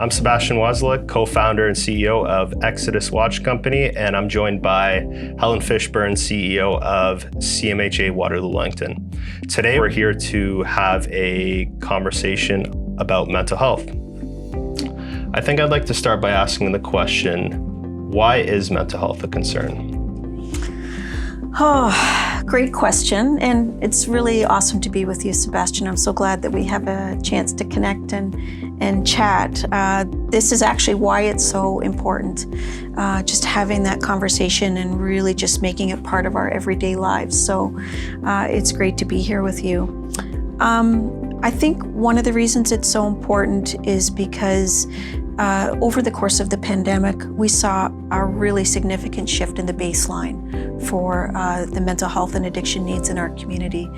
I'm Sebastian co-founder and CEO of Exodus Watch Company, and I'm joined by Helen Fishburn, CEO of CMHA-WW. Today, we're here to have a conversation about mental health. I think I'd like to start by asking the question, why is mental health a concern? Oh, great question. And it's really awesome to be with you, Sebastian. I'm so glad that we have a chance to connect and chat. This is actually why it's so important, just having that conversation and really just making it part of our everyday lives. So it's great to be here with you. I think one of the reasons it's so important is because over the course of the pandemic, we saw a really significant shift in the baseline for the mental health and addiction needs in our community.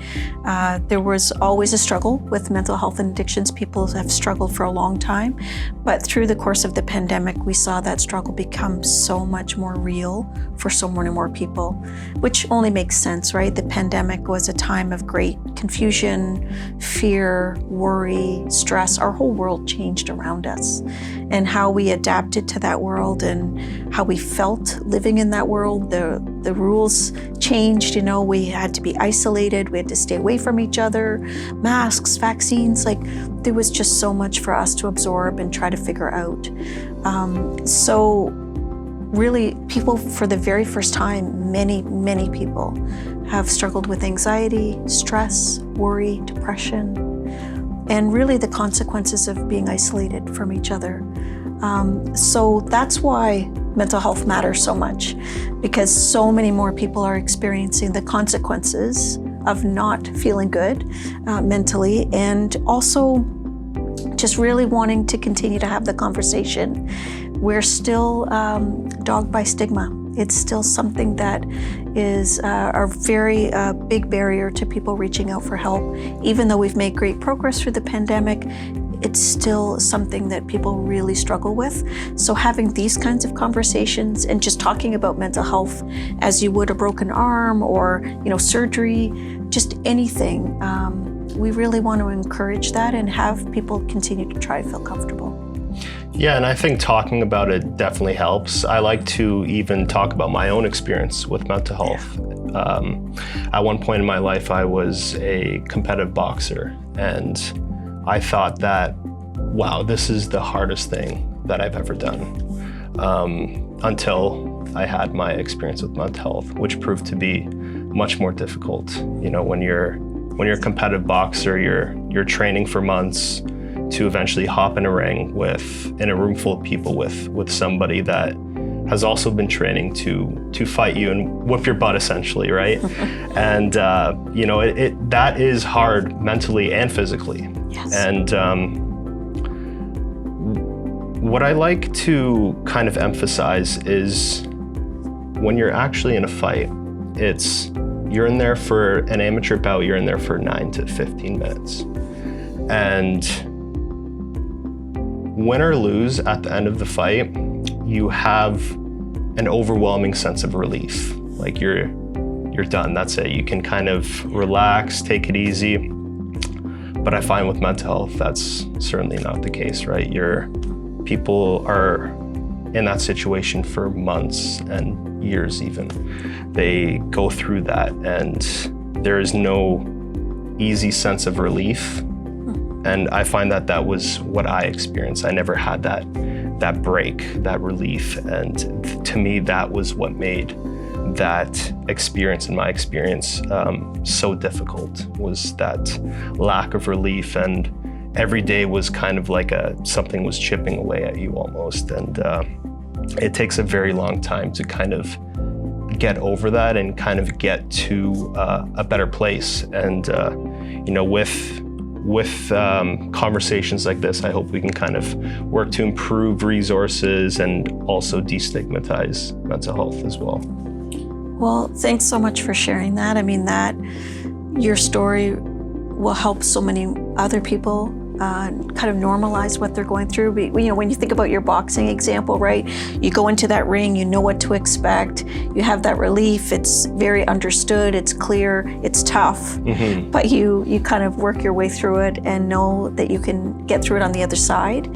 There was always a struggle with mental health and addictions. People have struggled for a long time, but through the course of the pandemic, we saw that struggle become so much more real for so many more people, which only makes sense, right? The pandemic was a time of great confusion, fear, worry, stress. Our whole world changed around us. And how we adapted to that world and how we felt living in that world. The rules changed, we had to be isolated, we had to stay away from each other, masks, vaccines, there was just so much for us to absorb and try to figure out. So really, people, for the very first time, many people have struggled with anxiety, stress, worry, depression, and really the consequences of being isolated from each other. So that's why mental health matters so much, because so many more people are experiencing the consequences of not feeling good mentally, and also just really wanting to continue to have the conversation. We're still dogged by stigma. It's still something that is a very big barrier to people reaching out for help. Even though we've made great progress through the pandemic, it's still something that people really struggle with. So having these kinds of conversations and just talking about mental health as you would a broken arm or surgery, just anything, we really want to encourage that and have people continue to try to feel comfortable. Yeah, and I think talking about it definitely helps. I like to even talk about my own experience with mental health. At one point in my life, I was a competitive boxer, and I thought that, wow, this is the hardest thing that I've ever done, until I had my experience with mental health, which proved to be much more difficult. When you're a competitive boxer, you're training for months to eventually hop in a ring in a room full of people with somebody that has also been training to fight you and whip your butt, essentially, right? And that is hard mentally and physically. Yes. And what I like to kind of emphasize is when you're actually in a fight, you're in there for an amateur bout, you're in there for 9 to 15 minutes. And win or lose, at the end of the fight, you have an overwhelming sense of relief. You're done, that's it. You can kind of relax, take it easy. But I find with mental health, that's certainly not the case, right? People are in that situation for months and years even. They go through that, and there is no easy sense of relief. And I find that was what I experienced. I never had that break, that relief. And to me, that was what made that experience, in my experience, so difficult, was that lack of relief. And every day was kind of like something was chipping away at you almost. And it takes a very long time to kind of get over that and kind of get to a better place. And with conversations like this, I hope we can kind of work to improve resources and also destigmatize mental health as well. Well, thanks so much for sharing that. I mean, your story will help so many other people kind of normalize what they're going through. When you think about your boxing example, right? You go into that ring, you know what to expect, you have that relief, it's very understood, it's clear, it's tough, but you kind of work your way through it and know that you can get through it on the other side.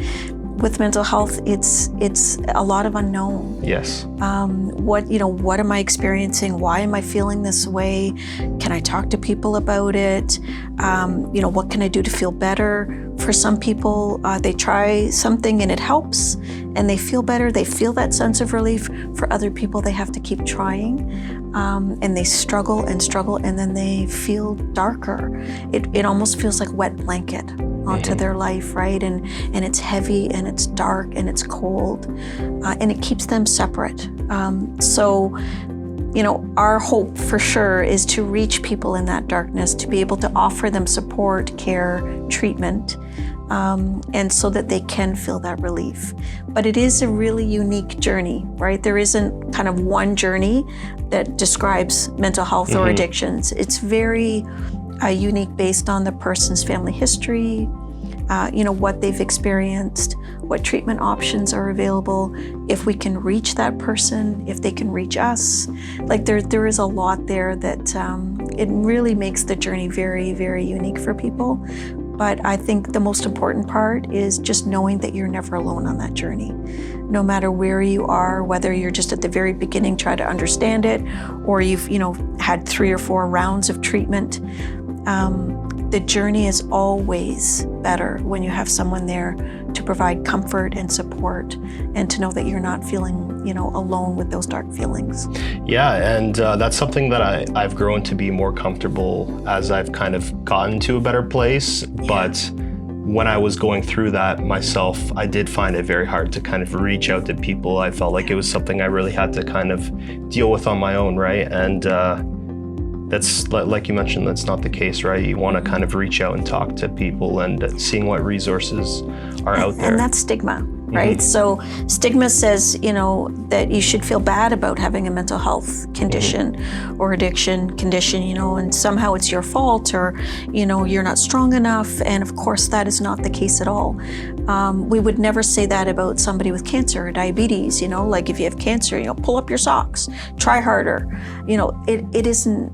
with mental health, it's a lot of unknown. Yes. What am I experiencing? Why am I feeling this way? Can I talk to people about it? What can I do to feel better? For some people, they try something and it helps and they feel better. They feel that sense of relief. For other people, they have to keep trying and they struggle and struggle, and then they feel darker. It almost feels like wet blanket onto their life, right? And it's heavy and it's dark and it's cold and it keeps them separate. So our hope for sure is to reach people in that darkness, to be able to offer them support, care, treatment, and so that they can feel that relief. But it is a really unique journey, right? There isn't kind of one journey that describes mental health or addictions. It's very unique based on the person's family history, what they've experienced, what treatment options are available, if we can reach that person, if they can reach us. Like there is a lot there that it really makes the journey very, very unique for people. But I think the most important part is just knowing that you're never alone on that journey. No matter where you are, whether you're just at the very beginning trying to understand it, or you've had 3 or 4 rounds of treatment, the journey is always better when you have someone there to provide comfort and support, and to know that you're not feeling, alone with those dark feelings. Yeah, and that's something that I've grown to be more comfortable as I've kind of gotten to a better place. Yeah. But when I was going through that myself, I did find it very hard to kind of reach out to people. I felt like it was something I really had to kind of deal with on my own, right? And that's, like you mentioned, that's not the case, right? You want to kind of reach out and talk to people, and seeing what resources are out there. And that's stigma, right? So stigma says, that you should feel bad about having a mental health condition or addiction condition, and somehow it's your fault, or, you're not strong enough. And of course, that is not the case at all. We would never say that about somebody with cancer or diabetes, like if you have cancer, pull up your socks, try harder. It isn't,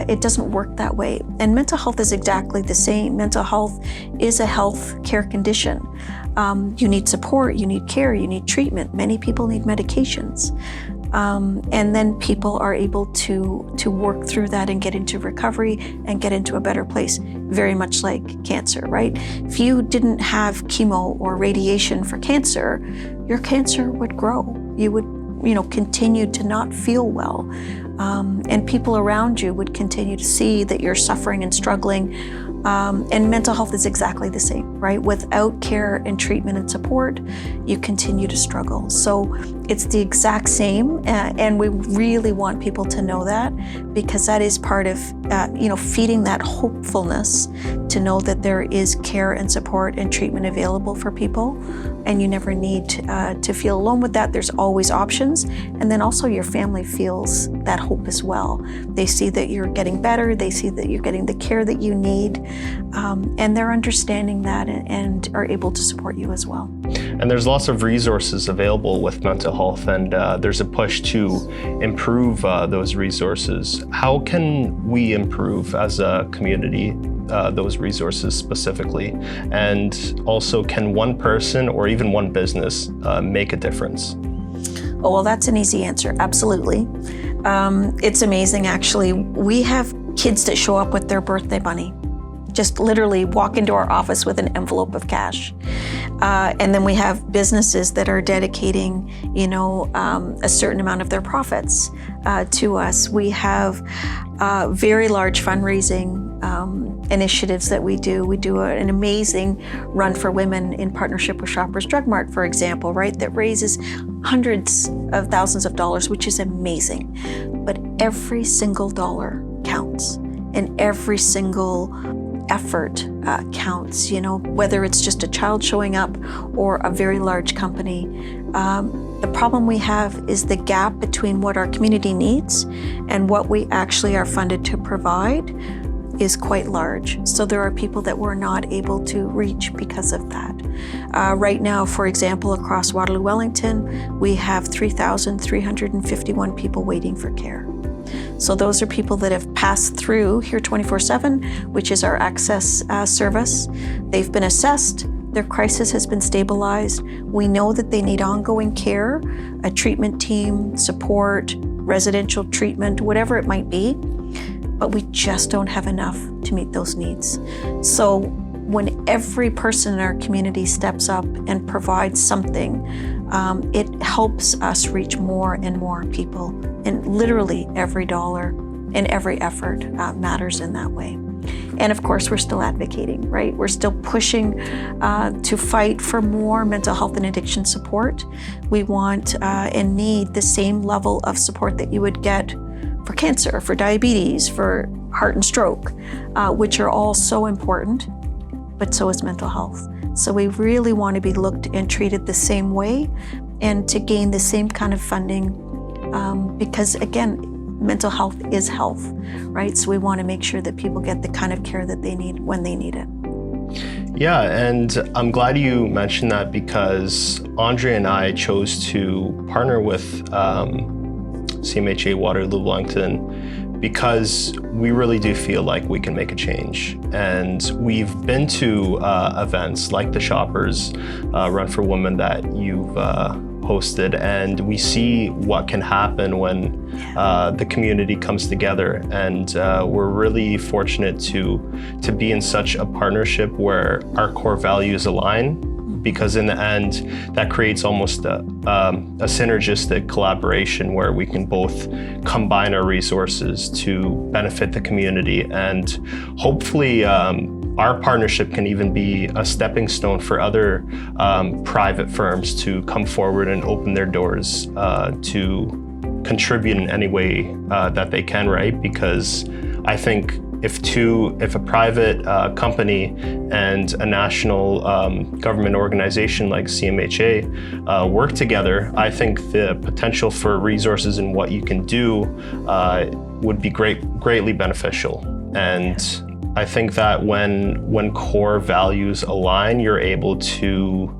it doesn't work that way. And mental health is exactly the same. Mental health is a health care condition. You need support, you need care, you need treatment. Many people need medications. And then people are able to work through that and get into recovery and get into a better place, very much like cancer, right? If you didn't have chemo or radiation for cancer, your cancer would grow. You would, continue to not feel well. And people around you would continue to see that you're suffering and struggling. And mental health is exactly the same, right? Without care and treatment and support, you continue to struggle. So it's the exact same, and we really want people to know that, because that is part of, feeding that hopefulness to know that there is care and support and treatment available for people, and you never need to feel alone with that. There's always options, and then also your family feels that hope as well. They see that you're getting better, they see that you're getting the care that you need, and they're understanding that and are able to support you as well. And there's lots of resources available with mental health, and there's a push to improve those resources. How can we improve as a community those resources specifically? And also, can one person or even one business make a difference? Oh, well, that's an easy answer. Absolutely. It's amazing, actually. We have kids that show up with their birthday money, just literally walk into our office with an envelope of cash. And then we have businesses that are dedicating, a certain amount of their profits to us. We have very large fundraising initiatives that we do. We do an amazing run for women in partnership with Shoppers Drug Mart, for example, right? That raises hundreds of thousands of dollars, which is amazing. But every single dollar counts, and every single effort counts, whether it's just a child showing up or a very large company. The problem we have is the gap between what our community needs and what we actually are funded to provide is quite large. So there are people that we're not able to reach because of that. Right now, for example, across Waterloo, Wellington, we have 3,351 people waiting for care. So those are people that have passed through here 24/7, which is our access service. They've been assessed, Their crisis has been stabilized. We know that they need ongoing care, a treatment team, support, residential treatment, whatever it might be, but we just don't have enough to meet those needs. So when every person in our community steps up and provides something, it helps us reach more and more people. And literally every dollar and every effort matters in that way. And of course, we're still advocating, right? We're still pushing to fight for more mental health and addiction support. We want and need the same level of support that you would get for cancer, for diabetes, for heart and stroke, which are all so important, but so is mental health. So we really want to be looked and treated the same way and to gain the same kind of funding because, again, mental health is health, right? So we want to make sure that people get the kind of care that they need when they need it. Yeah, and I'm glad you mentioned that because Andre and I chose to partner with CMHA-WW because we really do feel like we can make a change. And we've been to events like the Shoppers Run for Women that you've hosted, and we see what can happen when the community comes together. And we're really fortunate to be in such a partnership where our core values align, because in the end, that creates almost a synergistic collaboration where we can both combine our resources to benefit the community. And hopefully, our partnership can even be a stepping stone for other private firms to come forward and open their doors to contribute in any way that they can, right? Because I think if a private company and a national government organization like CMHA work together, I think the potential for resources and what you can do would be greatly beneficial. And I think that when core values align, you're able to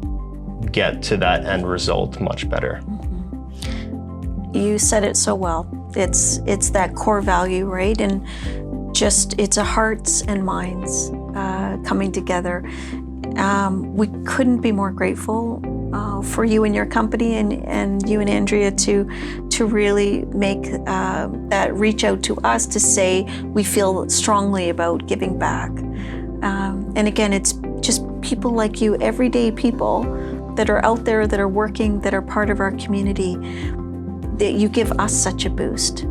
get to that end result much better. You said it so well. It's that core value, right? And just it's a hearts and minds coming together. We couldn't be more grateful for you and your company and you and Andrea to really make that reach out to us to say we feel strongly about giving back. And again, it's just people like you, everyday people that are out there, that are working, that are part of our community, that you give us such a boost.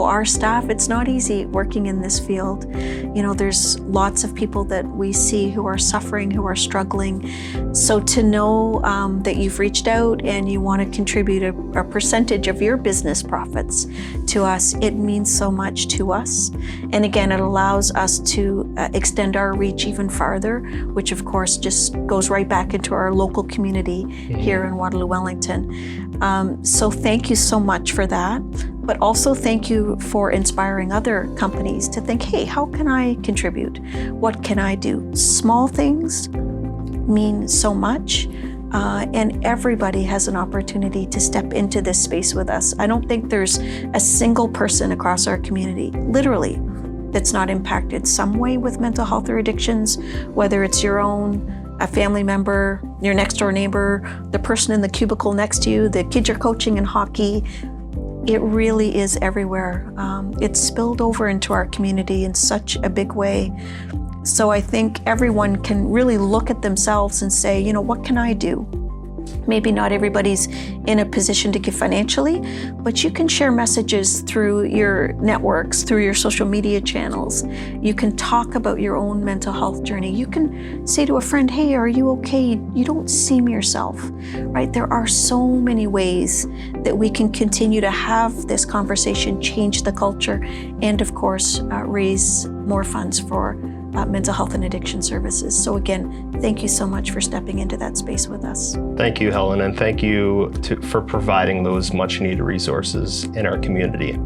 Our staff, it's not easy working in this field. There's lots of people that we see who are suffering, who are struggling. So to know that you've reached out and you want to contribute a percentage of your business profits to us, it means so much to us. And again, it allows us to extend our reach even farther, which of course just goes right back into our local community here in Waterloo, Wellington. So thank you so much for that. But also thank you for inspiring other companies to think, hey, how can I contribute? What can I do? Small things mean so much, and everybody has an opportunity to step into this space with us. I don't think there's a single person across our community, literally, that's not impacted some way with mental health or addictions, whether it's your own, a family member, your next door neighbor, the person in the cubicle next to you, the kids you're coaching in hockey. It really is everywhere. It's spilled over into our community in such a big way. So I think everyone can really look at themselves and say, what can I do? Maybe not everybody's in a position to give financially, but you can share messages through your networks, through your social media channels. You can talk about your own mental health journey. You can say to a friend, hey, are you okay? You don't seem yourself, right? There are so many ways that we can continue to have this conversation, change the culture, and of course, raise more funds for mental health and addiction services. So again, thank you so much for stepping into that space with us. Thank you, Helen, and thank you for providing those much needed resources in our community.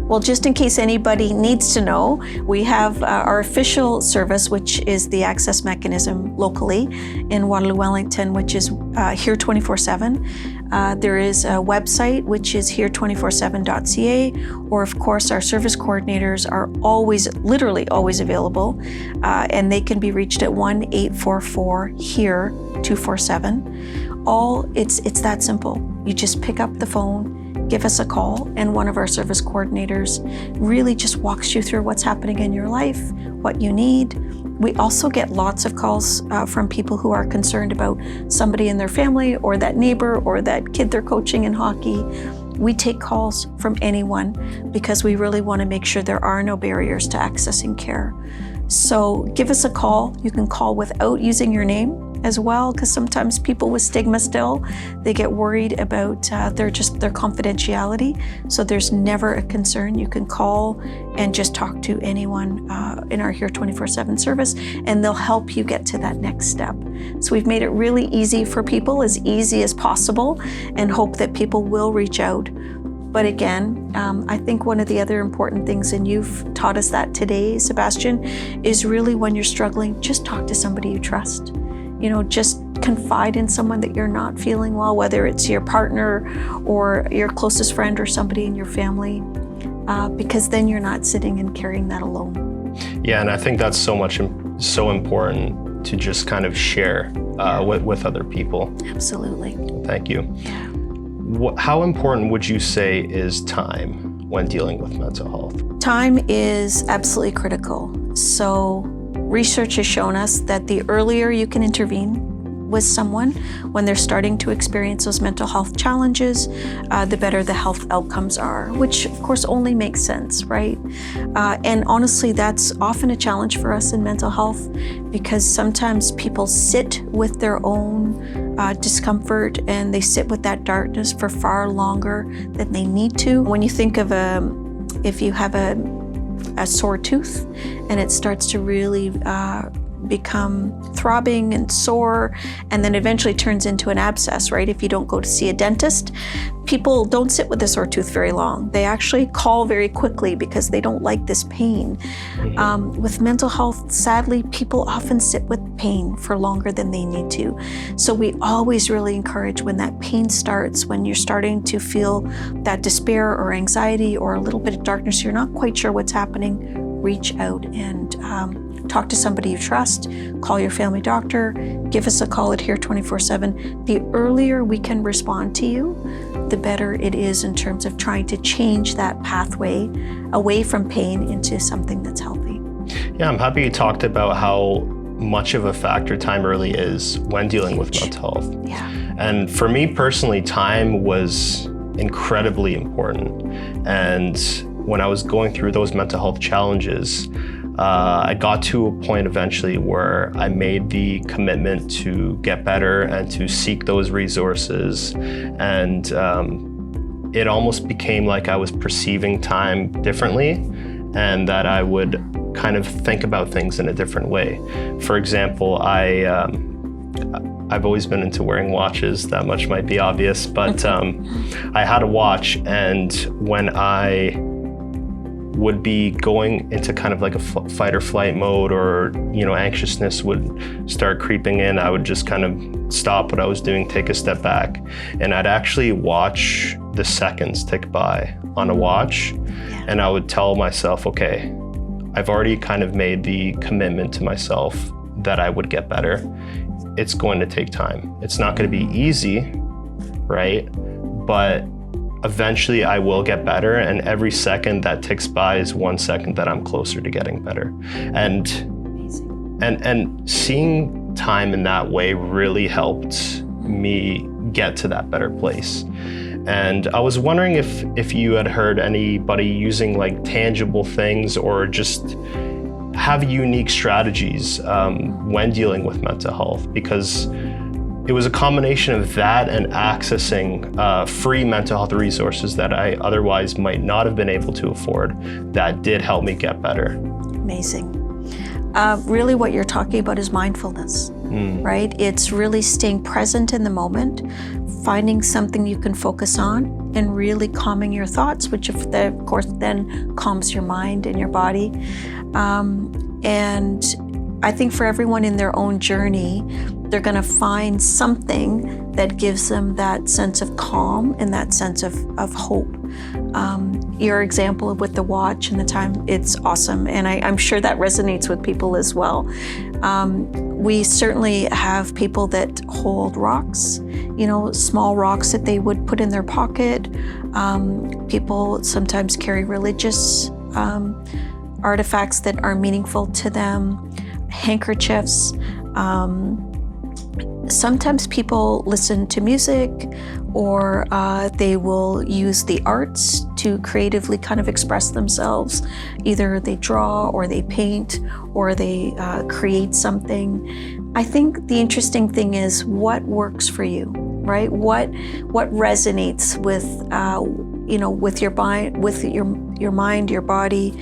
Well, just in case anybody needs to know, we have our official service, which is the access mechanism locally in Waterloo, Wellington, which is here 24/7. There is a website, which is here247.ca, or of course our service coordinators are always, literally always available, and they can be reached at 1-844-HERE-247. It's that simple. You just pick up the phone, give us a call, and one of our service coordinators really just walks you through what's happening in your life, what you need. We also get lots of calls from people who are concerned about somebody in their family or that neighbor or that kid they're coaching in hockey. We take calls from anyone because we really want to make sure there are no barriers to accessing care. So give us a call. You can call without using your name as well, because sometimes people with stigma still, they get worried about their confidentiality. So there's never a concern. You can call and just talk to anyone in our Here 24/7 service, and they'll help you get to that next step. So we've made it really easy for people, as easy as possible, and hope that people will reach out. But again, I think one of the other important things, and you've taught us that today, Sebastian, is really when you're struggling, just talk to somebody you trust. Just confide in someone that you're not feeling well, whether it's your partner or your closest friend or somebody in your family, because then you're not sitting and carrying that alone. Yeah, and I think that's so important to just kind of share with other people. Absolutely. Thank you. How important would you say is time when dealing with mental health? Time is absolutely critical. So research has shown us that the earlier you can intervene with someone when they're starting to experience those mental health challenges, the better the health outcomes are, which of course only makes sense, right? And honestly, that's often a challenge for us in mental health, because sometimes people sit with their own discomfort and they sit with that darkness for far longer than they need to. When you think of if you have a sore tooth and it starts to really become throbbing and sore, and then eventually turns into an abscess, right? If you don't go to see a dentist, people don't sit with a sore tooth very long. They actually call very quickly because they don't like this pain. With mental health, sadly, people often sit with pain for longer than they need to. So we always really encourage, when that pain starts, when you're starting to feel that despair or anxiety or a little bit of darkness, you're not quite sure what's happening, reach out and talk to somebody you trust, call your family doctor, give us a call at Here 24/7. The earlier we can respond to you, the better it is in terms of trying to change that pathway away from pain into something that's healthy. Yeah, I'm happy you talked about how much of a factor time really is when dealing with mental health. Yeah. And for me personally, time was incredibly important. And when I was going through those mental health challenges, I got to a point eventually where I made the commitment to get better and to seek those resources. And it almost became like I was perceiving time differently, and that I would kind of think about things in a different way. For example, I've always been into wearing watches. That much might be obvious, but I had a watch, and when I would be going into kind of like a fight or flight mode, or anxiousness would start creeping in, I would just kind of stop what I was doing, take a step back, and I'd actually watch the seconds tick by on a watch. And I would tell myself, okay, I've already kind of made the commitment to myself that I would get better. It's going to take time. It's not going to be easy, right? But eventually I will get better, and every second that ticks by is 1 second that I'm closer to getting better. And seeing time in that way really helped me get to that better place. And I was wondering if you had heard anybody using like tangible things, or just have unique strategies when dealing with mental health, because it was a combination of that and accessing free mental health resources that I otherwise might not have been able to afford that did help me get better. Amazing. Really what you're talking about is mindfulness, right? It's really staying present in the moment, finding something you can focus on, and really calming your thoughts, which of course then calms your mind and your body. And I think for everyone in their own journey, they're going to find something that gives them that sense of calm and that sense of hope. Your example with the watch and the time, it's awesome. And I'm sure that resonates with people as well. We certainly have people that hold rocks, small rocks that they would put in their pocket. People sometimes carry religious artifacts that are meaningful to them, handkerchiefs. Sometimes people listen to music, or they will use the arts to creatively kind of express themselves. Either they draw, or they paint, or they create something. I think the interesting thing is what works for you, right? What resonates with with your mind, your body,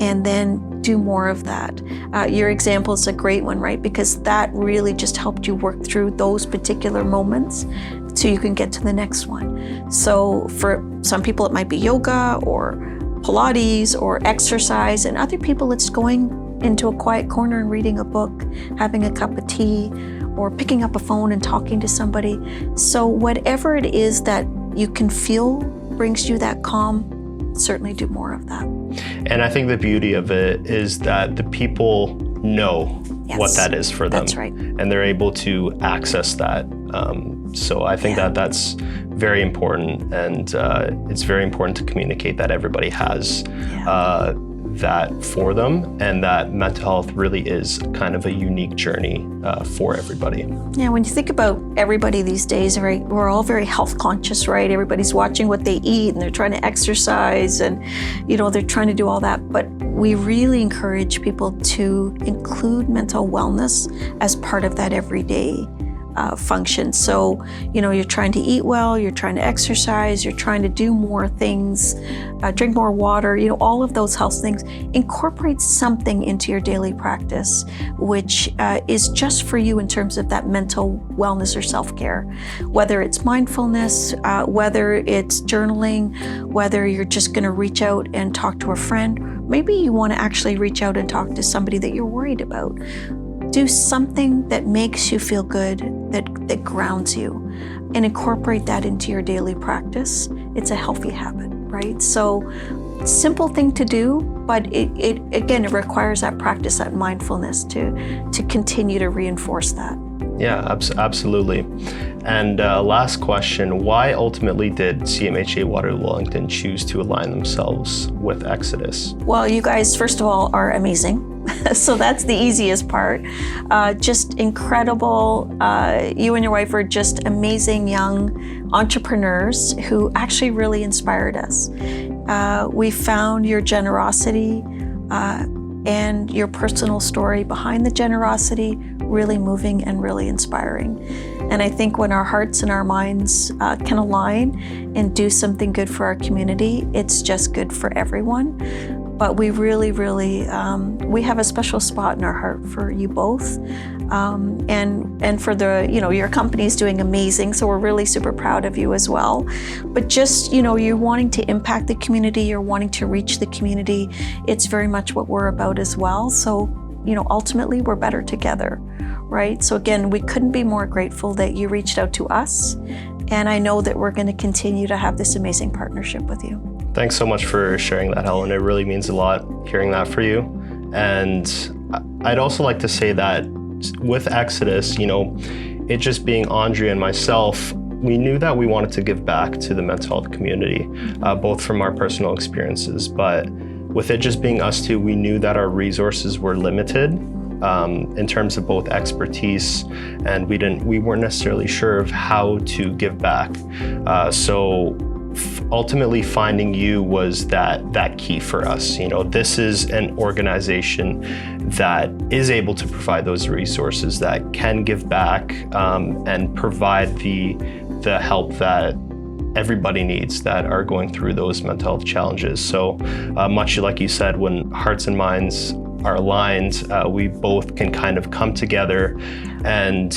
and then do more of that. Your example is a great one, right? Because that really just helped you work through those particular moments so you can get to the next one. So for some people, it might be yoga or Pilates or exercise, and other people, it's going into a quiet corner and reading a book, having a cup of tea, or picking up a phone and talking to somebody. So whatever it is that you can feel brings you that calm, certainly do more of that. And I think the beauty of it is that the people know what that is for them. That's right. And they're able to access that. So I think that that's very important, and it's very important to communicate that everybody has that for them, and that mental health really is kind of a unique journey for everybody. Yeah, when you think about everybody these days, right, we're all very health conscious, right? Everybody's watching what they eat, and they're trying to exercise, and they're trying to do all that. But we really encourage people to include mental wellness as part of that everyday function. So, you're trying to eat well, you're trying to exercise, you're trying to do more things, drink more water, all of those health things. Incorporate something into your daily practice, which is just for you in terms of that mental wellness or self-care. Whether it's mindfulness, whether it's journaling, whether you're just going to reach out and talk to a friend. Maybe you want to actually reach out and talk to somebody that you're worried about. Do something that makes you feel good, that grounds you, and incorporate that into your daily practice. It's a healthy habit, right? So, simple thing to do, but it requires that practice, that mindfulness to continue to reinforce that. Yeah, absolutely. And last question, why ultimately did CMHA-WW Wellington choose to align themselves with Exodus? Well, you guys, first of all, are amazing. So that's the easiest part. Just incredible. You and your wife are just amazing young entrepreneurs who actually really inspired us. We found your generosity and your personal story behind the generosity really moving and really inspiring. And I think when our hearts and our minds can align and do something good for our community, it's just good for everyone. But we really, we have a special spot in our heart for you both. And for your company's doing amazing. So we're really super proud of you as well. But just, you're wanting to impact the community, you're wanting to reach the community. It's very much what we're about as well. So, ultimately we're better together, right? So again, we couldn't be more grateful that you reached out to us. And I know that we're going to continue to have this amazing partnership with you. Thanks so much for sharing that, Helen. It really means a lot hearing that for you. And I'd also like to say that with Exodus, it just being Andrea and myself, we knew that we wanted to give back to the mental health community, both from our personal experiences. But with it just being us two, we knew that our resources were limited in terms of both expertise, and we weren't necessarily sure of how to give back. So ultimately finding you was that key for us. This is an organization that is able to provide those resources, that can give back and provide the help that everybody needs that are going through those mental health challenges. So much like you said, when hearts and minds are aligned, we both can kind of come together and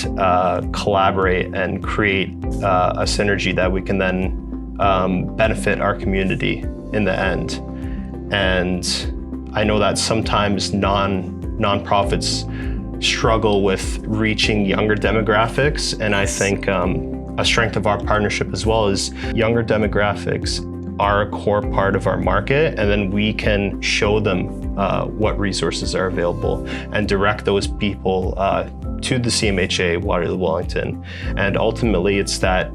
collaborate and create a synergy that we can then benefit our community in the end. And I know that sometimes nonprofits struggle with reaching younger demographics. And I think a strength of our partnership as well is younger demographics are a core part of our market, and then we can show them what resources are available and direct those people to the CMHA-WW Wellington. And ultimately, it's that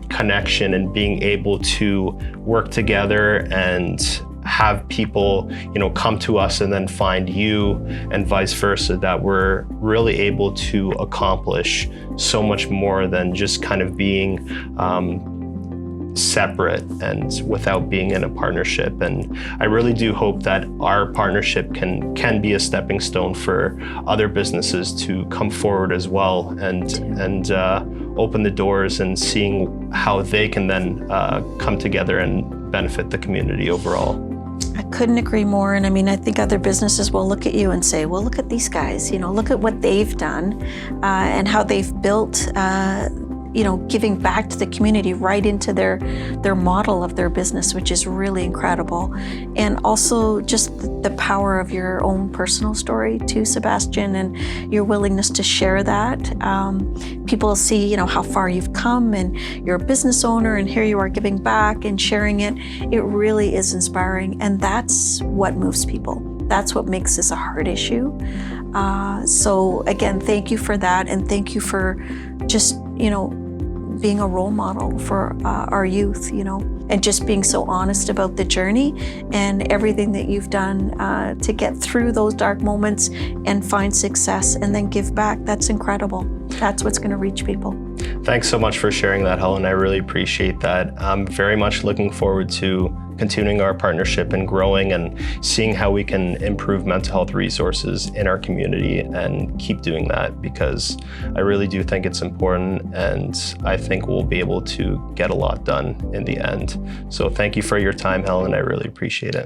connection and being able to work together and have people, come to us and then find you, and vice versa, that we're really able to accomplish so much more than just kind of being separate and without being in a partnership. And I really do hope that our partnership can be a stepping stone for other businesses to come forward as well, and open the doors and seeing how they can then come together and benefit the community overall. I couldn't agree more. And I mean, I think other businesses will look at you and say, well, look at these guys, look at what they've done and how they've built, giving back to the community right into their model of their business, which is really incredible. And also just the power of your own personal story too, Sebastian, and your willingness to share that. People see, how far you've come, and you're a business owner, and here you are giving back and sharing it. It really is inspiring, and that's what moves people. That's what makes this a hard issue. So again, thank you for that, and thank you for just, being a role model for our youth, and just being so honest about the journey and everything that you've done to get through those dark moments and find success and then give back. That's incredible. That's what's going to reach people. Thanks so much for sharing that, Helen. I really appreciate that. I'm very much looking forward to continuing our partnership and growing and seeing how we can improve mental health resources in our community, and keep doing that, because I really do think it's important, and I think we'll be able to get a lot done in the end. So thank you for your time, Helen. I really appreciate it.